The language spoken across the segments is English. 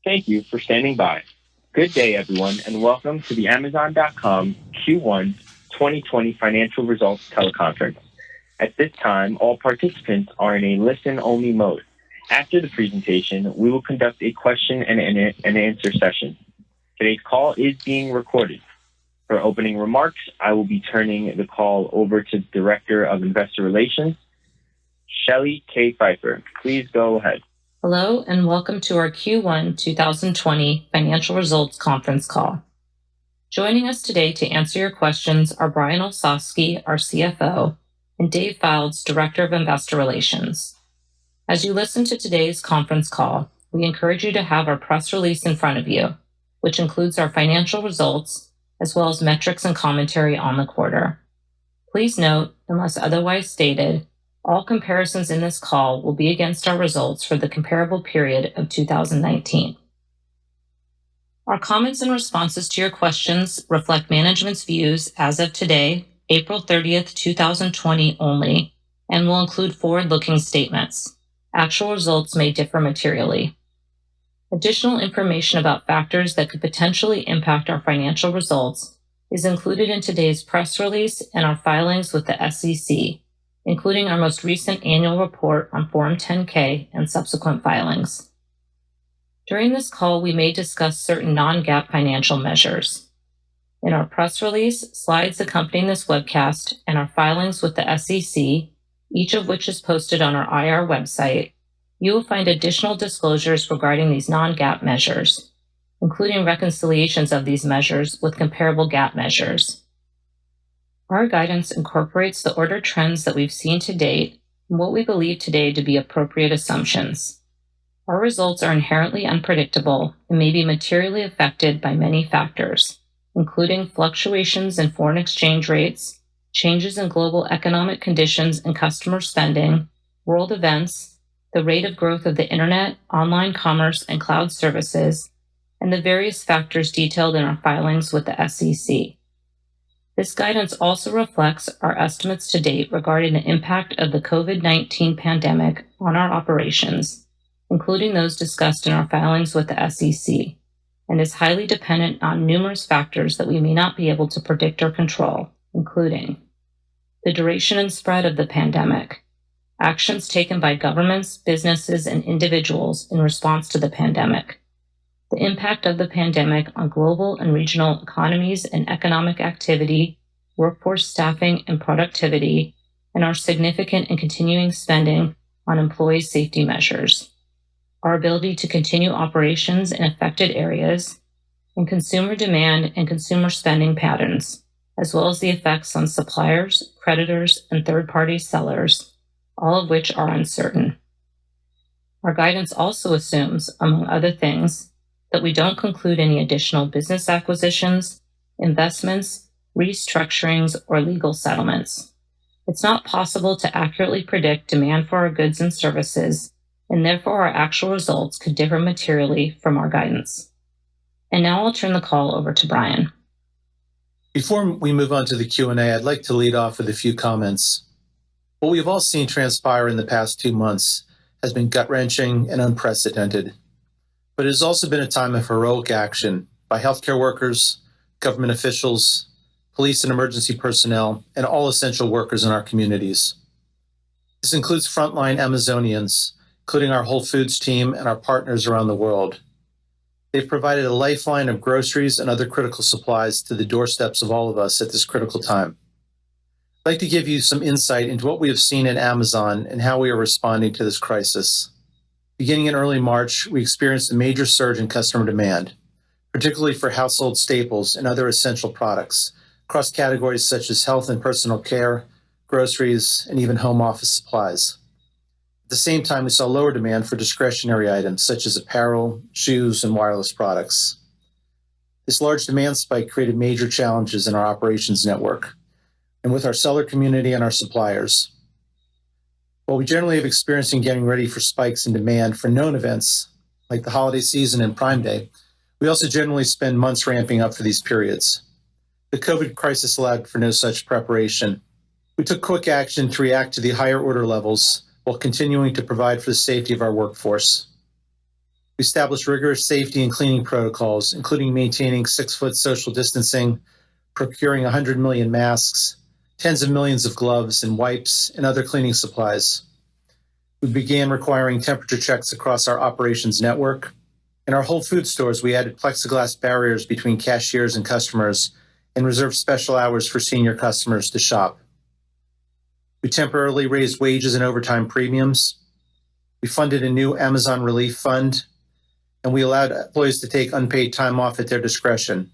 Thank you for standing by. Good day, everyone, and welcome to the Amazon.com Q1 2020 financial results teleconference. At this time, all participants are in a listen-only mode. After the presentation, we will conduct a question and answer session. Today's call is being recorded. For opening remarks, I will be turning the call over to the Director of Investor Relations, Shelly K. Pfeiffer. Please go ahead. Hello and welcome to our Q1 2020 financial results conference call. Joining us today to answer your questions are Brian Olsavsky, our CFO, and Dave Fildes, Director of Investor Relations. As you listen to today's conference call, we encourage you to have our press release in front of you, which includes our financial results as well as metrics and commentary on the quarter. Please note, unless otherwise stated, all comparisons in this call will be against our results for the comparable period of 2019. Our comments and responses to your questions reflect management's views as of today, April 30th, 2020 only, and will include forward-looking statements. Actual results may differ materially. Additional information about factors that could potentially impact our financial results is included in today's press release and our filings with the SEC, including our most recent annual report on Form 10-K and subsequent filings. During this call, we may discuss certain non-GAAP financial measures. In our press release, slides accompanying this webcast, and our filings with the SEC, each of which is posted on our IR website, you will find additional disclosures regarding these non-GAAP measures, including reconciliations of these measures with comparable GAAP measures. Our guidance incorporates the order trends that we've seen to date and what we believe today to be appropriate assumptions. Our results are inherently unpredictable and may be materially affected by many factors, including fluctuations in foreign exchange rates, changes in global economic conditions and customer spending, world events, the rate of growth of the internet, online commerce, and cloud services, and the various factors detailed in our filings with the SEC. This guidance also reflects our estimates to date regarding the impact of the COVID-19 pandemic on our operations, including those discussed in our filings with the SEC, and is highly dependent on numerous factors that we may not be able to predict or control, including the duration and spread of the pandemic, actions taken by governments, businesses, and individuals in response to the pandemic, the impact of the pandemic on global and regional economies and economic activity, workforce staffing and productivity, and our significant and continuing spending on employee safety measures, our ability to continue operations in affected areas, and consumer demand and consumer spending patterns, as well as the effects on suppliers, creditors, and third-party sellers, all of which are uncertain. Our guidance also assumes, among other things, that we don't conclude any additional business acquisitions, investments, restructurings, or legal settlements. It's not possible to accurately predict demand for our goods and services, and therefore our actual results could differ materially from our guidance. And now I'll turn the call over to Brian. Before we move on to the Q&A, I'd like to lead off with a few comments. What we've all seen transpire in the past 2 months has been gut-wrenching and unprecedented. But it has also been a time of heroic action by healthcare workers, government officials, police and emergency personnel, and all essential workers in our communities. This includes frontline Amazonians, including our Whole Foods team and our partners around the world. They've provided a lifeline of groceries and other critical supplies to the doorsteps of all of us at this critical time. I'd like to give you some insight into what we have seen at Amazon and how we are responding to this crisis. Beginning in early March, we experienced a major surge in customer demand, particularly for household staples and other essential products, across categories such as health and personal care, groceries, and even home office supplies. At the same time, we saw lower demand for discretionary items such as apparel, shoes, and wireless products. This large demand spike created major challenges in our operations network and with our seller community and our suppliers. While we generally have experience in getting ready for spikes in demand for known events, like the holiday season and Prime Day, we also generally spend months ramping up for these periods. The COVID crisis allowed for no such preparation. We took quick action to react to the higher order levels while continuing to provide for the safety of our workforce. We established rigorous safety and cleaning protocols, including maintaining 6-foot social distancing, procuring 100 million masks, tens of millions of gloves and wipes, and other cleaning supplies. We began requiring temperature checks across our operations network. In our Whole Foods stores, we added plexiglass barriers between cashiers and customers and reserved special hours for senior customers to shop. We temporarily raised wages and overtime premiums. We funded a new Amazon Relief Fund, and we allowed employees to take unpaid time off at their discretion.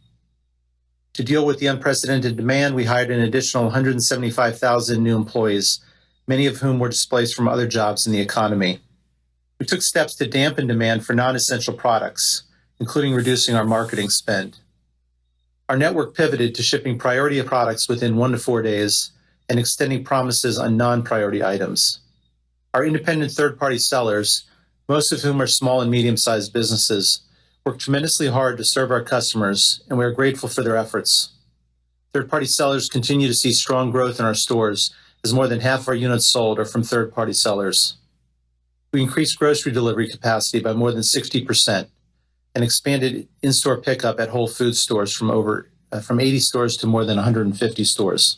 To deal with the unprecedented demand, we hired an additional 175,000 new employees, many of whom were displaced from other jobs in the economy. We took steps to dampen demand for non-essential products, including reducing our marketing spend. Our network pivoted to shipping priority products within 1 to 4 days and extending promises on non-priority items. Our independent third-party sellers, most of whom are small and medium-sized businesses, work tremendously hard to serve our customers, and we are grateful for their efforts. Third-party sellers continue to see strong growth in our stores, as more than half our units sold are from third-party sellers. We increased grocery delivery capacity by more than 60% and expanded in-store pickup at Whole Foods stores from 80 stores to more than 150 stores.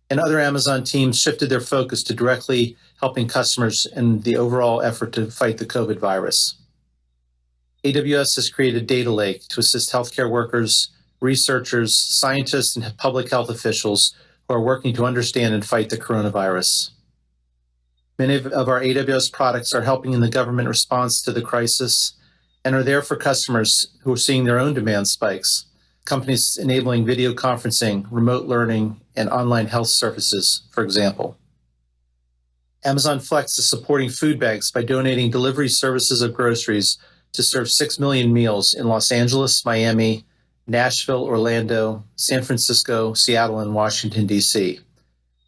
And other Amazon teams shifted their focus to directly helping customers in the overall effort to fight the COVID virus. AWS has created a data lake to assist healthcare workers, researchers, scientists, and public health officials who are working to understand and fight the coronavirus. Many of our AWS products are helping in the government response to the crisis and are there for customers who are seeing their own demand spikes. Companies enabling video conferencing, remote learning, and online health services, for example. Amazon Flex is supporting food banks by donating delivery services of groceries to serve 6 million meals in Los Angeles, Miami, Nashville, Orlando, San Francisco, Seattle, and Washington, D.C.,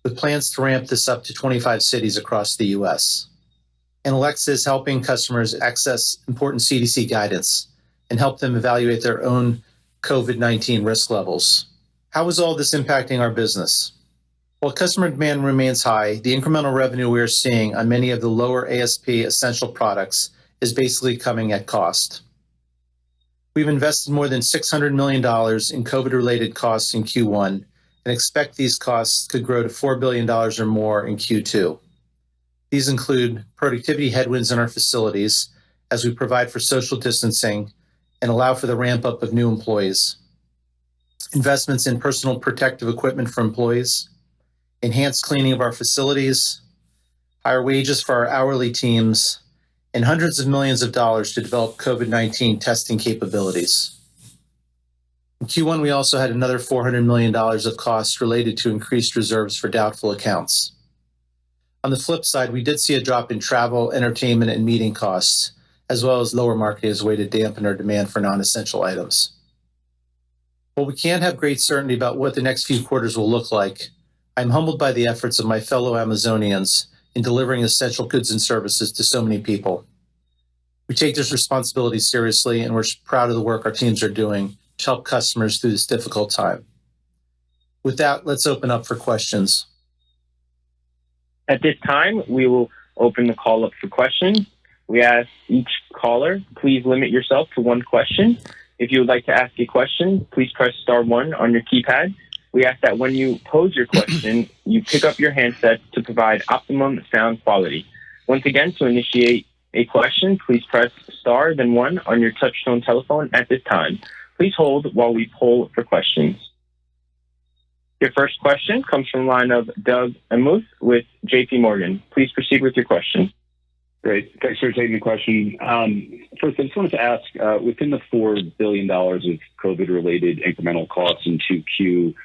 with plans to ramp this up to 25 cities across the U.S. And Alexa is helping customers access important CDC guidance and help them evaluate their own COVID-19 risk levels. How is all this impacting our business? While customer demand remains high, the incremental revenue we are seeing on many of the lower ASP essential products is basically coming at cost. We've invested more than $600 million in COVID-related costs in Q1 and expect these costs could grow to $4 billion or more in Q2. These include productivity headwinds in our facilities as we provide for social distancing and allow for the ramp-up of new employees, investments in personal protective equipment for employees, enhanced cleaning of our facilities, higher wages for our hourly teams, and hundreds of millions of dollars to develop COVID-19 testing capabilities. In Q1, we also had another $400 million of costs related to increased reserves for doubtful accounts. On the flip side, we did see a drop in travel, entertainment, and meeting costs, as well as lower marketing as a way to dampen our demand for non-essential items. While we can't have great certainty about what the next few quarters will look like, I'm humbled by the efforts of my fellow Amazonians in delivering essential goods and services to so many people. We take this responsibility seriously, and we're proud of the work our teams are doing to help customers through this difficult time. With that, let's open up for questions. At this time, we will open the call up for questions. We ask each caller, please limit yourself to one question. If you would like to ask a question, please press star 1 on your keypad. We ask that when you pose your question, you pick up your handset to provide optimum sound quality. Once again, to initiate a question, please press star, then 1 on your touchtone telephone at this time. Please hold while we poll for questions. Your first question comes from the line of Doug Anmuth with JP Morgan. Please proceed with your question. Great. Thanks for taking the question. First, I just wanted to ask, within the $4 billion of COVID-related incremental costs in 2Q,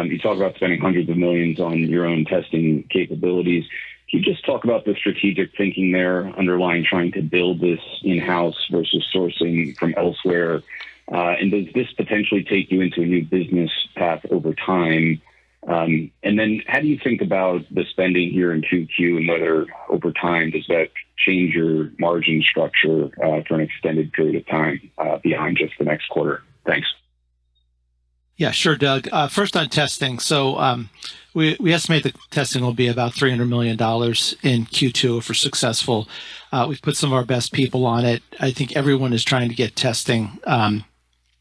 you talk about spending hundreds of millions on your own testing capabilities. Can you just talk about the strategic thinking there underlying trying to build this in-house versus sourcing from elsewhere? And does this potentially take you into a new business path over time? And then how do you think about the spending here in 2Q and whether over time does that change your margin structure for an extended period of time beyond just the next quarter? Thanks. Yeah, sure, Doug. First on testing. So we estimate the testing will be about $300 million in Q2 if we're successful. We've put some of our best people on it. I think everyone is trying to get testing.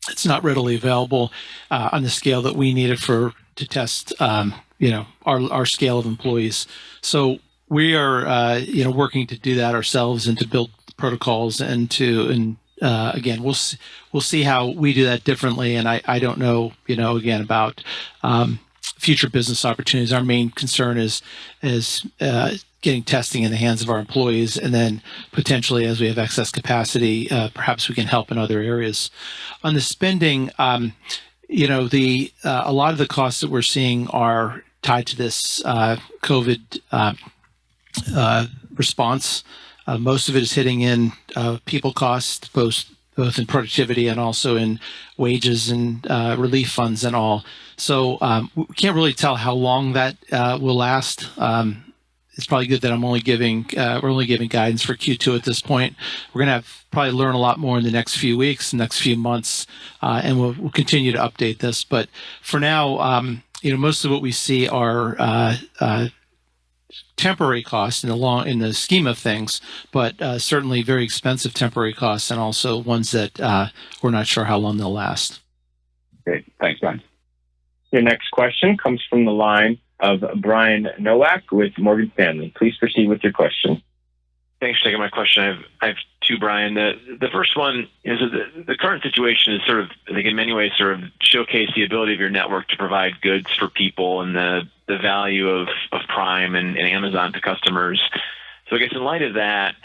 It's not readily available on the scale that we need it to test, our scale of employees. So we are, working to do that ourselves and to build protocols again, we'll see how we do that differently. And I don't know, again, about future business opportunities. Our main concern is getting testing in the hands of our employees, and then potentially, as we have excess capacity, perhaps we can help in other areas. On the spending, a lot of the costs that we're seeing are tied to this COVID response. Most of it is hitting in people costs, both in productivity and also in wages and relief funds and all. So we can't really tell how long that will last. It's probably good that we're only giving guidance for Q2 at this point. We're going to probably learn a lot more in the next few weeks, next few months, and we'll continue to update this. But for now, most of what we see are temporary costs in the scheme of things, but certainly very expensive temporary costs, and also ones that we're not sure how long they'll last. Great. Thanks, Brian. Your next question comes from the line of Brian Nowak with Morgan Stanley. Please proceed with your question. Thanks for taking my question. I have two, Brian. The first one is the current situation is sort of, I think in many ways, sort of showcase the ability of your network to provide goods for people and the value of Prime and Amazon to customers. So I guess in light of that,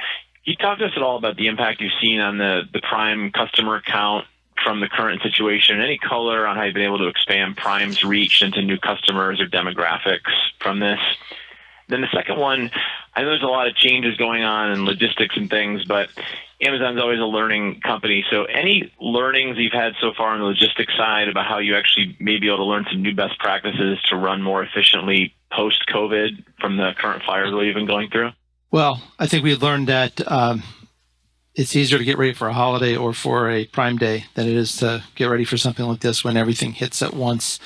can you talk to us at all about the impact you've seen on the Prime customer account from the current situation? Any color on how you've been able to expand Prime's reach into new customers or demographics from this? Then the second one, I know there's a lot of changes going on in logistics and things, but Amazon's always a learning company. So any learnings you've had so far on the logistics side about how you actually may be able to learn some new best practices to run more efficiently post-COVID from the current fires we've been going through? Well, I think we learned that it's easier to get ready for a holiday or for a Prime Day than it is to get ready for something like this when everything hits at once.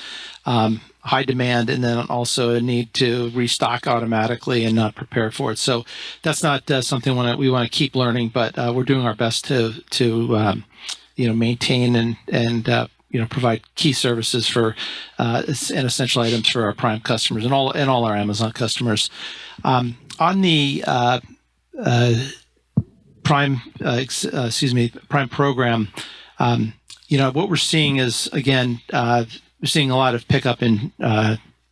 High demand, and then also a need to restock automatically and not prepare for it. So that's not something we want to keep learning, but we're doing our best to maintain and provide key services for and essential items for our Prime customers and all our Amazon customers. On the Prime program, what we're seeing is, again, we're seeing a lot of pickup in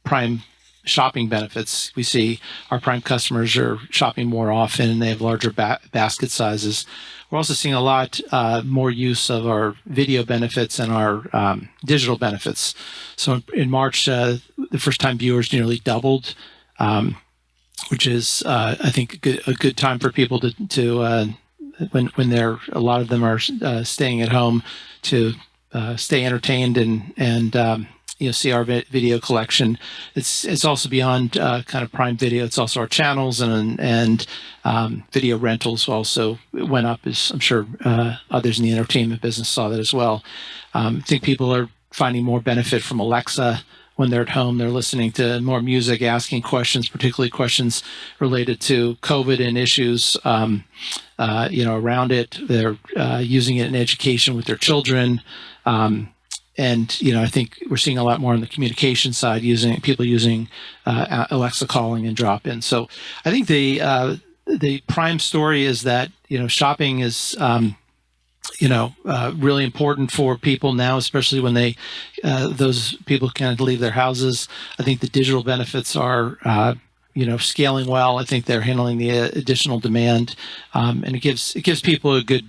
Prime shopping benefits. We see our Prime customers are shopping more often and they have larger basket sizes. We're also seeing a lot more use of our video benefits and our digital benefits. So in March, the first-time viewers nearly doubled, which is, I think, a good time for people to when a lot of them are staying at home to stay entertained and see our video collection. It's also beyond kind of Prime Video. It's also our channels and video rentals also went up, as I'm sure others in the entertainment business saw that as well. I think people are finding more benefit from Alexa when they're at home. They're listening to more music, asking questions, particularly questions related to COVID and issues around it. They're using it in education with their children. And I think we're seeing a lot more on the communication side, people using Alexa calling and drop-in. So I think the Prime story is that shopping is really important for people now, especially when those people can't leave their houses. I think the digital benefits are scaling well. I think they're handling the additional demand, and it gives people a good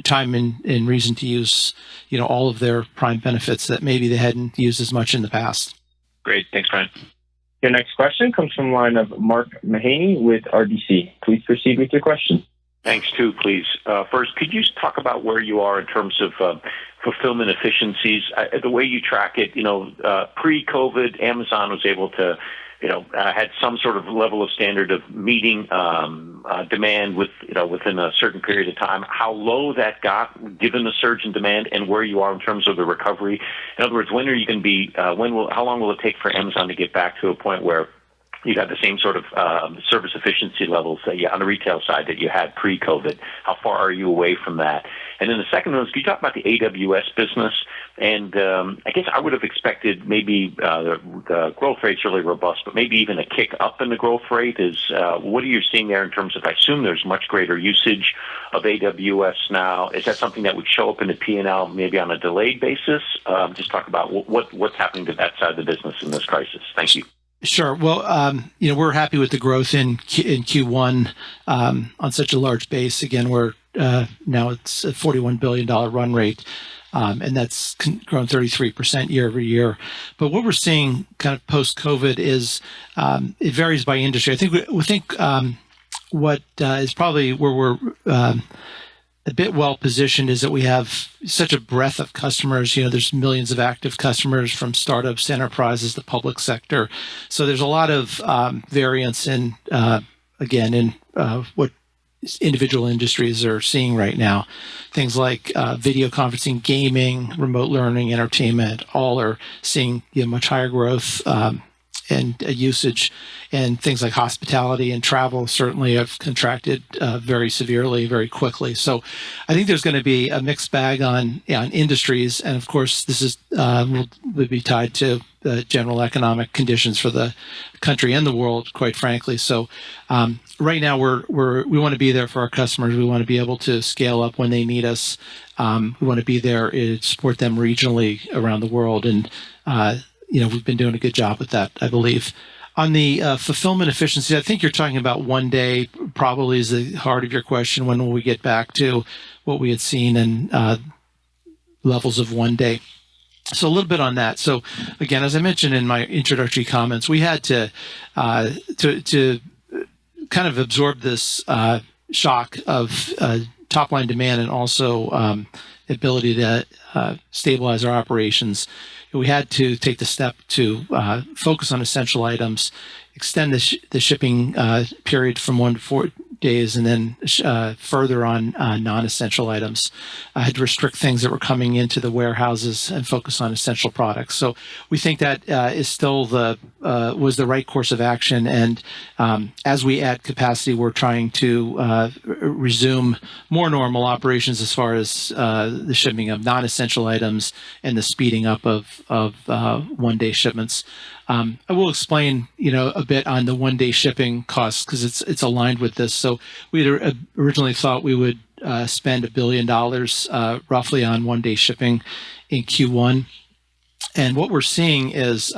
time and reason to use all of their Prime benefits that maybe they hadn't used as much in the past. Great. Thanks, Brian. Your next question comes from the line of Mark Mahaney with RBC. Please proceed with your question. Thanks, too, please. First, could you talk about where you are in terms of fulfillment efficiencies? The way you track it, pre-COVID, Amazon was able to had some sort of level of standard of meeting demand within a certain period of time, how low that got given the surge in demand and where you are in terms of the recovery. In other words, when are you going to be? How long will it take for Amazon to get back to a point where you have the same sort of service efficiency levels that on the retail side that you had pre-COVID? How far are you away from that? And then the second one is, can you talk about the AWS business? And I guess I would have expected maybe the growth rate's really robust, but maybe even a kick up in the growth rate. What are you seeing there in terms of, I assume there's much greater usage of AWS now. Is that something that would show up in the P&L maybe on a delayed basis? Just talk about what's happening to that side of the business in this crisis. Thank you. Sure. Well, we're happy with the growth in Q1 on such a large base. Again, we're now it's a $41 billion run rate, and that's grown 33% year over year. But what we're seeing kind of post-COVID is it varies by industry. I think we think what is probably where we're a bit well positioned is that we have such a breadth of customers. There's millions of active customers from startups to enterprises, the public sector. So there's a lot of variance in what individual industries are seeing right now. Things like video conferencing, gaming, remote learning, entertainment, all are seeing much higher growth and usage, and things like hospitality and travel certainly have contracted very severely, very quickly. So I think there's going to be a mixed bag on industries, and of course this is will be tied to the general economic conditions for the country and the world, quite frankly. So right now we want to be there for our customers. We want to be able to scale up when they need us. We want to be there to support them regionally around the world, and we've been doing a good job with that, I believe. On the fulfillment efficiency, I think you're talking about one day probably is the heart of your question. When will we get back to what we had seen in levels of one day? So a little bit on that. So again, as I mentioned in my introductory comments, we had to kind of absorb this shock of top line demand and also ability to stabilize our operations. We had to take the step to focus on essential items, extend the shipping period from 1 to 4 days, and then further on non-essential items. I had to restrict things that were coming into the warehouses and focus on essential products. So we think that is still was the right course of action. And as we add capacity, we're trying to resume more normal operations as far as the shipping of non-essential items and the speeding up of one-day shipments. I will explain, a bit on the one-day shipping costs because it's aligned with this. So we had originally thought we would spend $1 billion roughly on one-day shipping in Q1, and what we're seeing is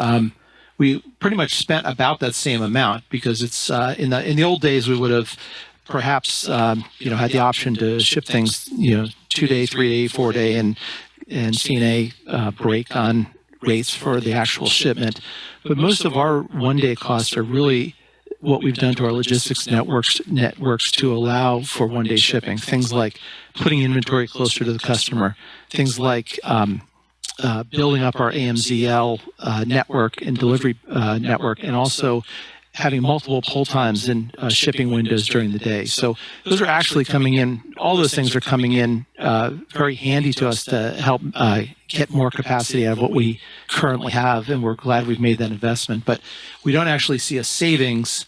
we pretty much spent about that same amount because it's in the old days we would have perhaps had the option to ship things 2 day, 3 day, 4 day, and seen a break on rates for the actual shipment. But most of our one-day costs are really what we've done to our logistics networks to allow for one-day shipping. Things like putting inventory closer to the customer. Things like building up our AMZL network and delivery network, and also having multiple pull times and shipping windows during the day. So those are actually coming in. All those things are coming in very handy to us to help get more capacity out of what we currently have, and we're glad we've made that investment. But we don't actually see a savings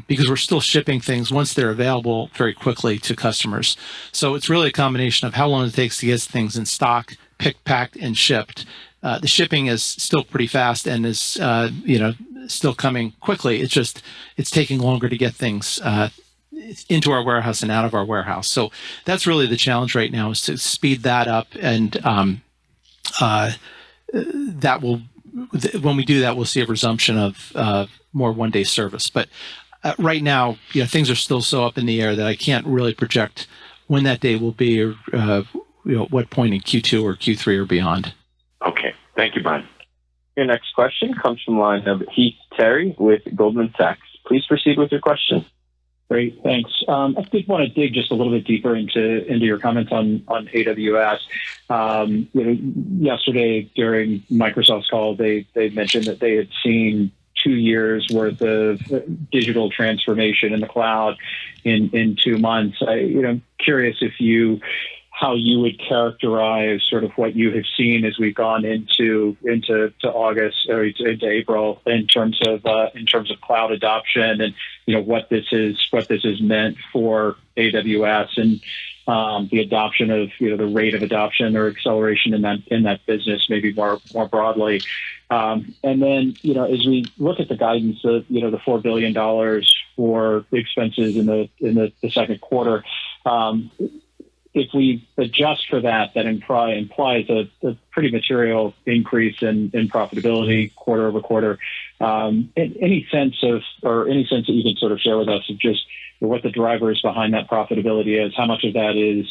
because we're still shipping things once they're available very quickly to customers. So it's really a combination of how long it takes to get things in stock, picked, packed, and shipped. The shipping is still pretty fast and is still coming quickly. It's taking longer to get things into our warehouse and out of our warehouse. So that's really the challenge right now, is to speed that up, and that will, when we do that, we'll see a resumption of more one-day service. But right now, things are still so up in the air that I can't really project when that day will be, or what point in Q2 or Q3 or beyond. Okay, thank you, Brian. Your next question comes from the line of Heath Terry with Goldman Sachs. Please proceed with your question. Great, thanks. I did want to dig just a little bit deeper into your comments on AWS. Yesterday during Microsoft's call, they mentioned that they had seen 2 years worth of digital transformation in the cloud in 2 months. I'm curious how you would characterize sort of what you have seen as we've gone into August or into April in terms of cloud adoption, and what this has meant for AWS and the adoption of the rate of adoption or acceleration in that business, maybe more broadly. And then as we look at the guidance of the $4 billion for expenses in the second quarter. If we adjust for that implies a pretty material increase in profitability quarter over quarter. Any sense that you can sort of share with us of just what the drivers behind that profitability is? How much of that is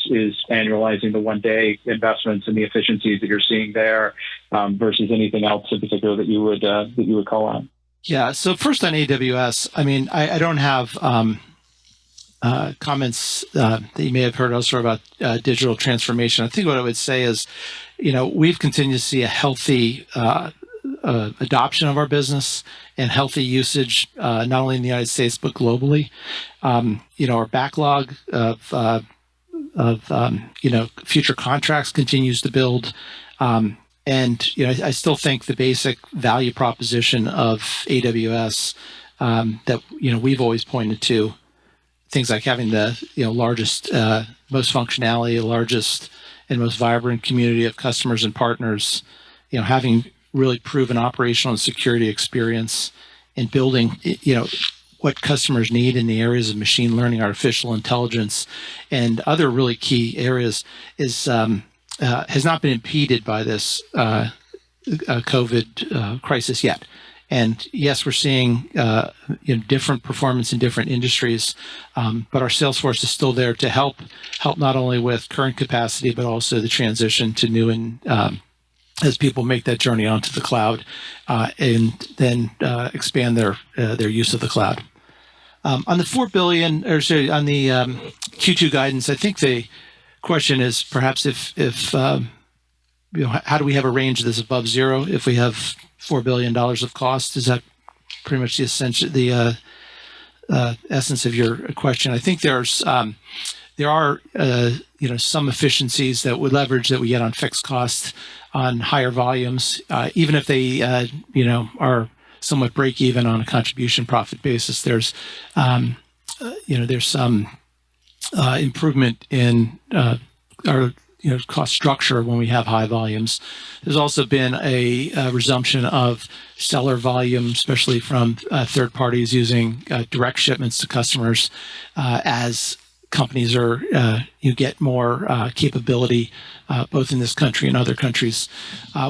annualizing the one-day investments and the efficiencies that you're seeing there versus anything else in particular that you would call out? Yeah. So first on AWS, I mean, I don't have comments that you may have heard elsewhere about digital transformation. I think what I would say is, we've continued to see a healthy adoption of our business and healthy usage, not only in the United States but globally. Our backlog of future contracts continues to build, and I still think the basic value proposition of AWS that we've always pointed to. Things like having the largest, most functionality, largest and most vibrant community of customers and partners, having really proven operational and security experience, and building what customers need in the areas of machine learning, artificial intelligence, and other really key areas has not been impeded by this COVID crisis yet. And yes, we're seeing different performance in different industries, but our sales force is still there to help not only with current capacity, but also the transition to new and as people make that journey onto the cloud, and then expand their use of the cloud. On the $4 billion, on the Q2 guidance, I think the question is perhaps if how do we have a range that's above zero if we have $4 billion of cost? Is that pretty much the essence of your question? I think there are some efficiencies that would leverage that we get on fixed costs on higher volumes, even if they are somewhat break even on a contribution profit basis. There's some improvement in our cost structure when we have high volumes. There's also been a resumption of seller volume, especially from third parties using direct shipments to customers as companies get more capability both in this country and other countries.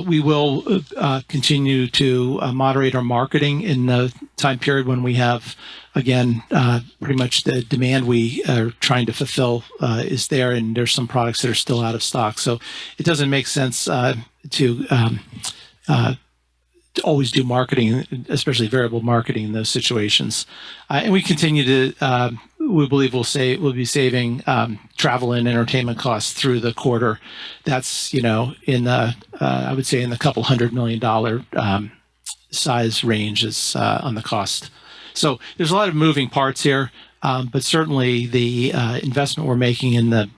We will continue to moderate our marketing in the time period when we have, again, pretty much the demand we are trying to fulfill is there, and there's some products that are still out of stock. So it doesn't make sense to always do marketing, especially variable marketing in those situations. And we continue to, we believe we'll be saving travel and entertainment costs through the quarter. That's, in the, I would say in the couple $100 million size ranges on the cost. So there's a lot of moving parts here, but certainly the investment we're making in the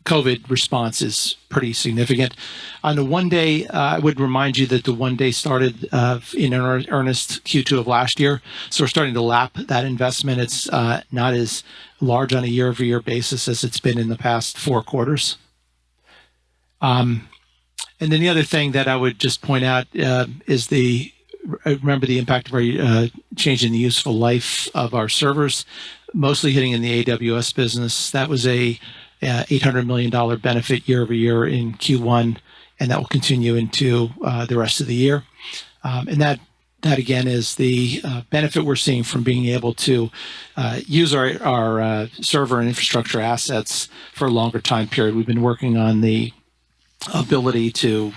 COVID response is pretty significant. On the one day, I would remind you that the one day started in earnest Q2 of last year. So we're starting to lap that investment. It's not as large on a year-over-year basis as it's been in the past 4 quarters. And then the other thing that I would just point out is remember the impact of our change in the useful life of our servers, mostly hitting in the AWS business. That was a $800 million benefit year over year in Q1, and that will continue into the rest of the year. And that again is the benefit we're seeing from being able to use our server and infrastructure assets for a longer time period. We've been working on the ability to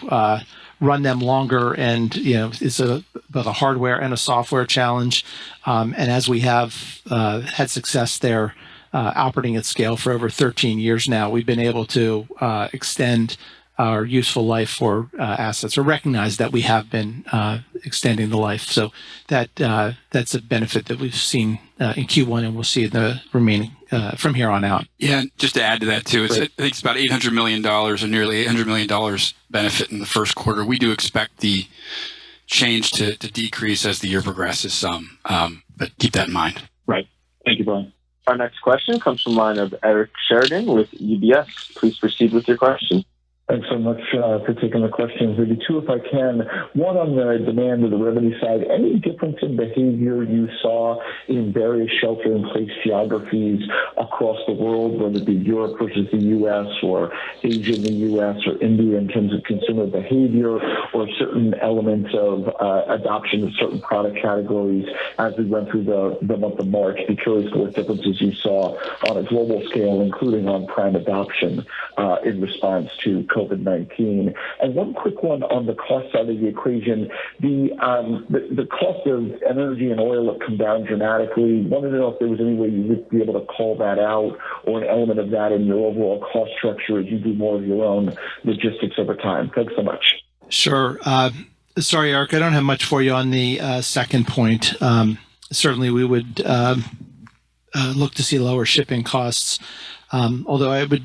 run them longer, and it's both a hardware and a software challenge. And as we have had success there, operating at scale for over 13 years now, we've been able to extend our useful life for assets, or recognize that we have been extending the life. So that's a benefit that we've seen in Q1, and we'll see in the remaining from here on out. Yeah, just to add to that too, I think it's about $800 million, or nearly $800 million benefit in the first quarter. We do expect the change to decrease as the year progresses some, but keep that in mind. Right. Thank you, Brian. Our next question comes from the line of Eric Sheridan with UBS. Please proceed with your question. Thanks so much for taking the questions. Maybe two, if I can. One on the demand or the revenue side. Any difference in behavior you saw in various shelter-in-place geographies across the world, whether it be Europe versus the U.S. or Asia in the U.S. or India, in terms of consumer behavior or certain elements of adoption of certain product categories as we went through the month of March? Be curious what differences you saw on a global scale, including on Prime adoption in response to COVID-19. And one quick one on the cost side of the equation. The cost of energy and oil have come down dramatically. Wanted to know if there was any way you would be able to call that out, or an element of that in your overall cost structure as you do more of your own logistics over time. Thanks so much. Sure. Sorry, Eric, I don't have much for you on the second point. Certainly, we would look to see lower shipping costs, although I would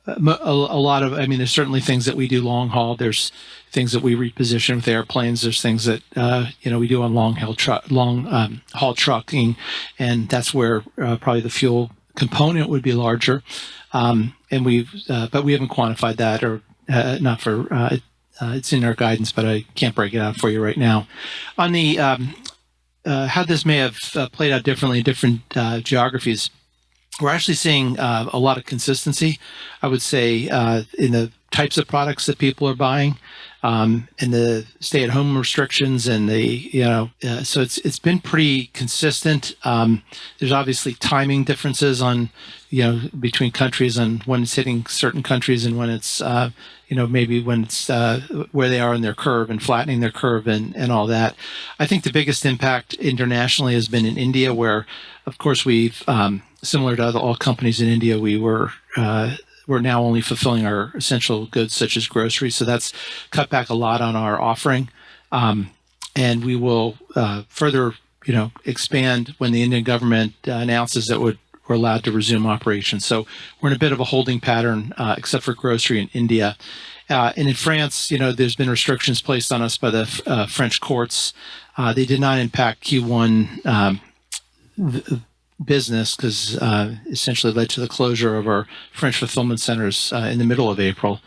there's certainly things that we do long haul. There's things that we reposition with airplanes. There's things that we do on long haul trucking, and that's where probably the fuel component would be larger. But we haven't quantified that, or not for. It's in our guidance, but I can't break it out for you right now. On the how this may have played out differently in different geographies. We're actually seeing a lot of consistency, I would say, in the types of products that people are buying, and the stay-at-home restrictions, and so it's been pretty consistent. There's obviously timing differences on, between countries, and when it's hitting certain countries, and when it's, maybe when it's where they are in their curve and flattening their curve and all that. I think the biggest impact internationally has been in India, where, of course, we've similar to all companies in India, we're now only fulfilling our essential goods such as groceries. So that's cut back a lot on our offering. And we will further, expand when the Indian government announces that we're allowed to resume operations. So we're in a bit of a holding pattern, except for grocery in India. And in France, there's been restrictions placed on us by the French courts. They did not impact Q1 business, because essentially led to the closure of our French fulfillment centers in the middle of April.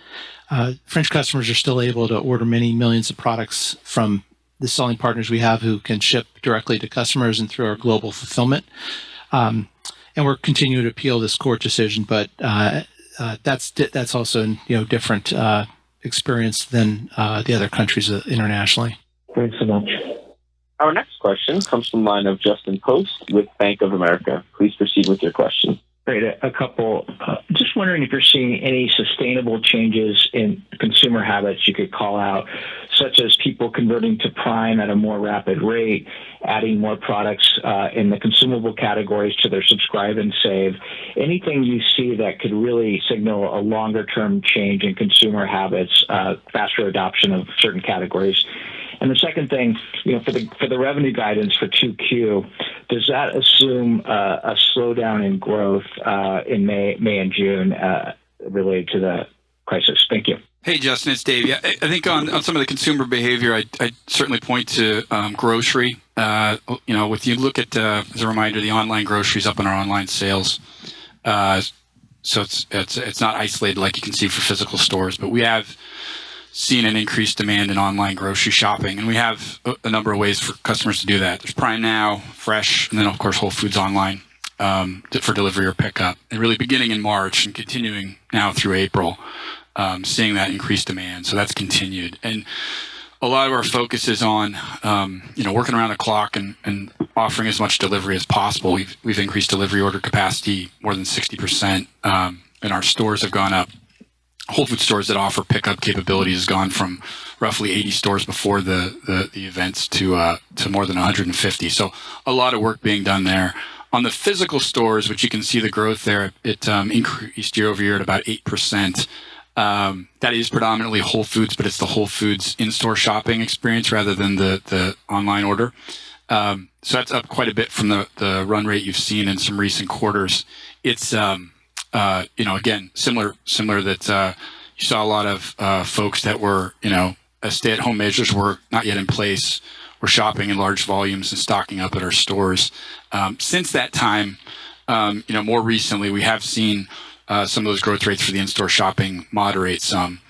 French customers are still able to order many millions of products from the selling partners we have, who can ship directly to customers and through our global fulfillment. And we're continuing to appeal this court decision, but that's also different experience than the other countries internationally. Thanks so much. Our next question comes from the line of Justin Post with Bank of America. Please proceed with your question. Great. A couple. Just wondering if you're seeing any sustainable changes in consumer habits you could call out, such as people converting to Prime at a more rapid rate, adding more products in the consumable categories to their Subscribe and Save. Anything you see that could really signal a longer-term change in consumer habits, faster adoption of certain categories? And the second thing, for the revenue guidance for 2Q, does that assume a slowdown in growth in May and June related to the crisis? Thank you. Hey, Justin, it's Dave. Yeah, I think on some of the consumer behavior, I certainly point to grocery. If you look at, as a reminder, the online groceries up in our online sales. So it's not isolated like you can see for physical stores, but we have seen an increased demand in online grocery shopping, and we have a number of ways for customers to do that. There's Prime Now, Fresh, and then of course Whole Foods Online for delivery or pickup. And really beginning in March and continuing now through April, seeing that increased demand. So that's continued, and a lot of our focus is on working around the clock and offering as much delivery as possible. We've increased delivery order capacity more than 60%, and our stores have gone up. Whole Foods stores that offer pickup capabilities has gone from roughly 80 stores before the events to more than 150. So a lot of work being done there. On the physical stores, which you can see the growth there, it increased year over year at about 8%. That is predominantly Whole Foods, but it's the Whole Foods in-store shopping experience rather than the online order. So that's up quite a bit from the run rate you've seen in some recent quarters. It's, again, similar that you saw a lot of folks that were, as stay-at-home measures were not yet in place, were shopping in large volumes and stocking up at our stores. Since that time, more recently, we have seen some of those growth rates for the in-store shopping moderate some.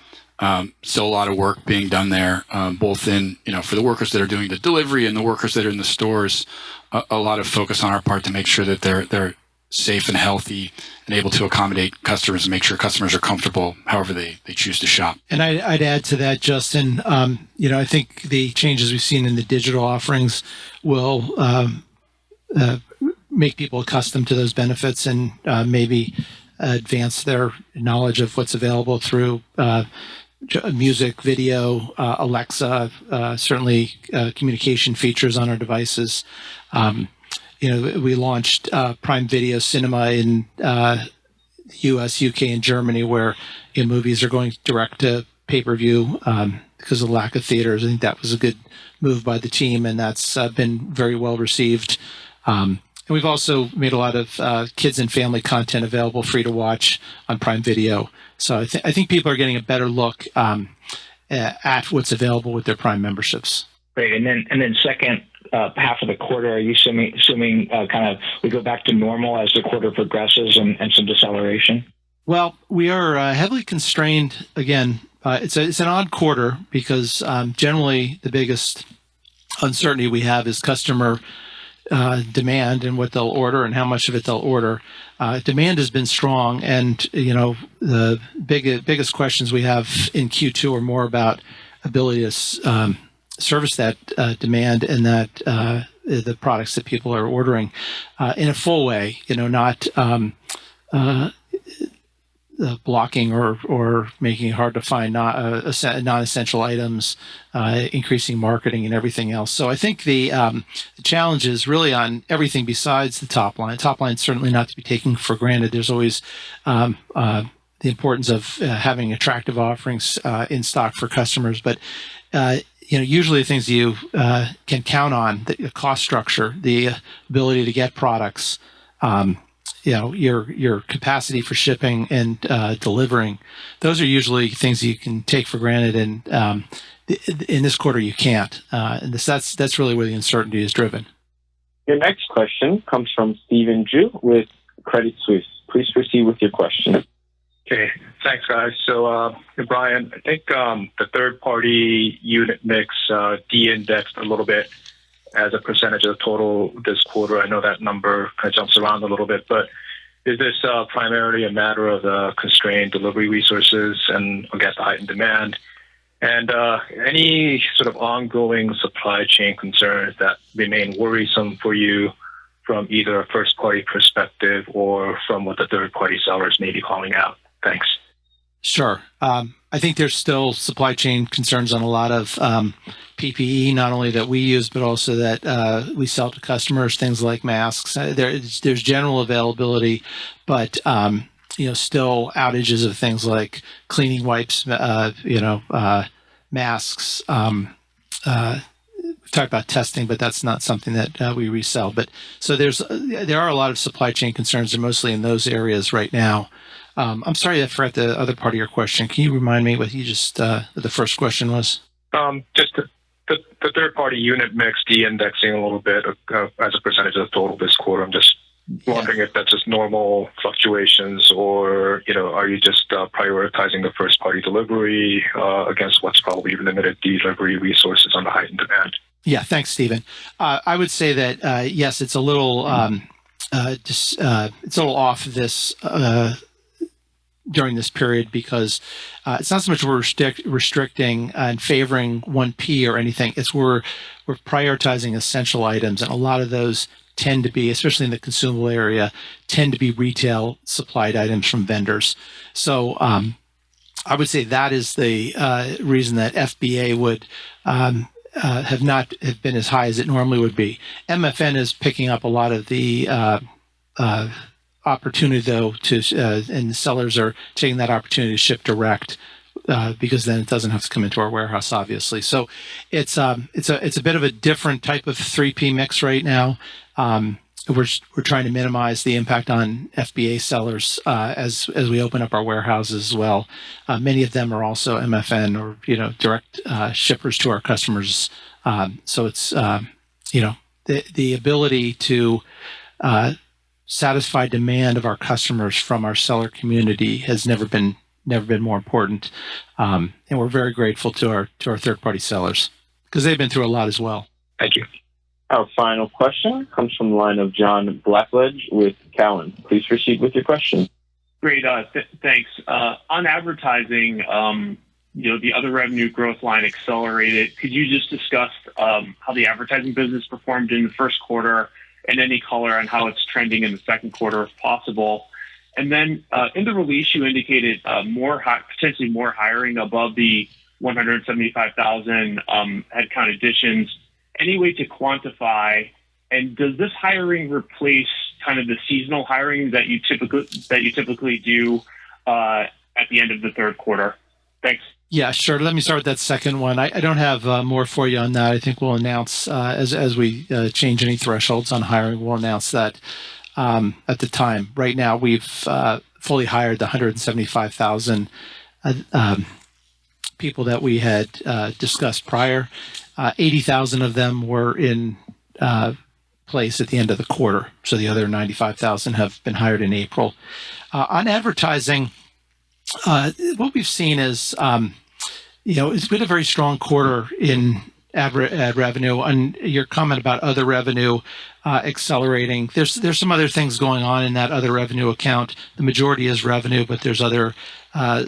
Still a lot of work being done there, both in, for the workers that are doing the delivery and the workers that are in the stores, a lot of focus on our part to make sure that they're safe and healthy and able to accommodate customers and make sure customers are comfortable however they choose to shop. And I'd add to that, Justin, I think the changes we've seen in the digital offerings will make people accustomed to those benefits and maybe advance their knowledge of what's available through music, video, Alexa, certainly communication features on our devices. We launched Prime Video Cinema in U.S., U.K., and Germany, where movies are going direct to pay-per-view because of the lack of theaters. I think that was a good move by the team, and that's been very well received. And we've also made a lot of kids and family content available free to watch on Prime Video. So I think people are getting a better look at what's available with their Prime memberships. Great. And then second half of the quarter, are you assuming kind of we go back to normal as the quarter progresses and some deceleration? Well, we are heavily constrained again. It's an odd quarter because generally the biggest uncertainty we have is customer demand and what they'll order and how much of it they'll order. Demand has been strong, and the biggest questions we have in Q2 are more about ability to service that demand and that the products that people are ordering in a full way. Not blocking or making it hard to find non-essential items, increasing marketing and everything else. So I think the challenge is really on everything besides the top line. Top line is certainly not to be taken for granted. There's always the importance of having attractive offerings in stock for customers. But usually things you can count on, the cost structure, the ability to get products, your capacity for shipping and delivering, those are usually things you can take for granted, and in this quarter you can't. And that's really where the uncertainty is driven. Your next question comes from Stephen Ju with Credit Suisse. Please proceed with your question. Okay, thanks, guys. So, Brian, I think the third-party unit mix de-indexed a little bit as a percentage of the total this quarter. I know that number kind of jumps around a little bit, but is this primarily a matter of constrained delivery resources and, I guess, heightened demand? And any sort of ongoing supply chain concerns that remain worrisome for you from either a first-party perspective or from what the third-party sellers may be calling out? Thanks. Sure. I think there's still supply chain concerns on a lot of PPE, not only that we use, but also that we sell to customers, things like masks. There's general availability, but still outages of things like cleaning wipes, masks. We've talked about testing, but that's not something that we resell. But so there are a lot of supply chain concerns, and mostly in those areas right now. I'm sorry, I forgot the other part of your question. Can you remind me what you just the first question was? Just the third-party unit mix de-indexing a little bit as a percentage of the total this quarter. I'm just wondering if that's just normal fluctuations, or are you just prioritizing the first-party delivery against what's probably limited delivery resources on the heightened demand? Yeah, thanks, Stephen. I would say that yes, it's a little it's a little off this. During this period, because it's not so much we're restricting and favoring 1P or anything. It's we're prioritizing essential items, and a lot of those tend to be, especially in the consumable area, tend to be retail supplied items from vendors. So I would say that is the reason that FBA would have not have been as high as it normally would be. MFN is picking up a lot of the opportunity though and the sellers are taking that opportunity to ship direct. Because then it doesn't have to come into our warehouse, obviously. So it's a bit of a different type of 3P mix right now. We're trying to minimize the impact on FBA sellers as we open up our warehouses as well. Many of them are also MFN or direct shippers to our customers. So it's the ability to satisfy demand of our customers from our seller community has never been more important. And we're very grateful to our third-party sellers because they've been through a lot as well. Thank you. Our final question comes from the line of John Blackledge with Cowen. Please proceed with your question. Great. Thanks. On advertising, the other revenue growth line accelerated. Could you just discuss how the advertising business performed in the first quarter and any color on how it's trending in the second quarter if possible? And then in the release, you indicated potentially more hiring above the 175,000 headcount additions. Any way to quantify? And does this hiring replace kind of the seasonal hiring that you typically do at the end of the third quarter? Thanks. Yeah, sure. Let me start with that second one. I don't have more for you on that. I think we'll announce as we change any thresholds on hiring. We'll announce that at the time. Right now, we've fully hired the 175,000 people that we had discussed prior. 80,000 of them were in place at the end of the quarter. So the other 95,000 have been hired in April. On advertising, what we've seen is, it's been a very strong quarter in ad revenue. On your comment about other revenue accelerating, there's some other things going on in that other revenue account. The majority is revenue, but there's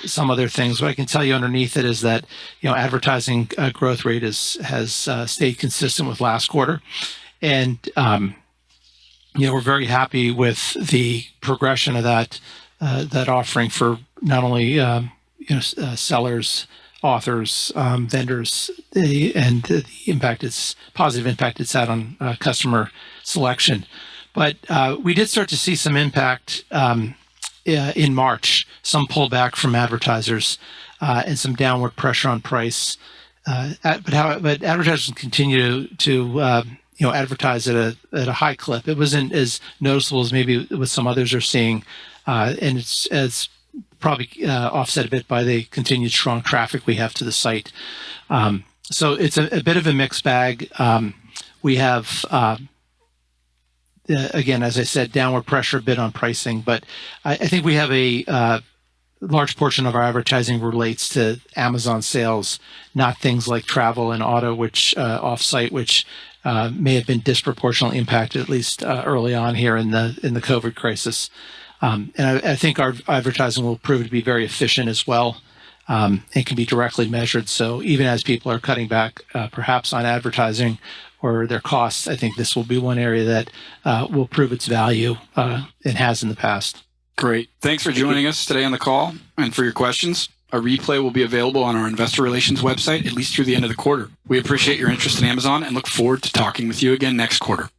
some other things. What I can tell you underneath it is that advertising growth rate has stayed consistent with last quarter, and we're very happy with the progression of that offering for not only sellers, authors, vendors, and the positive impact it's had on customer selection. But we did start to see some impact in March, some pullback from advertisers and some downward pressure on price. But advertisers continue to advertise at a high clip. It wasn't as noticeable as maybe what some others are seeing, and it's probably offset a bit by the continued strong traffic we have to the site. So it's a bit of a mixed bag. We have, again, as I said, downward pressure a bit on pricing, but I think we have a large portion of our advertising relates to Amazon sales, not things like travel and auto, which offsite, which may have been disproportionately impacted, at least early on here in the COVID crisis. And I think our advertising will prove to be very efficient as well, and can be directly measured. So even as people are cutting back perhaps on advertising or their costs, I think this will be one area that will prove its value and has in the past. Great. Thanks for joining us today on the call and for your questions. A replay will be available on our investor relations website at least through the end of the quarter. We appreciate your interest in Amazon and look forward to talking with you again next quarter.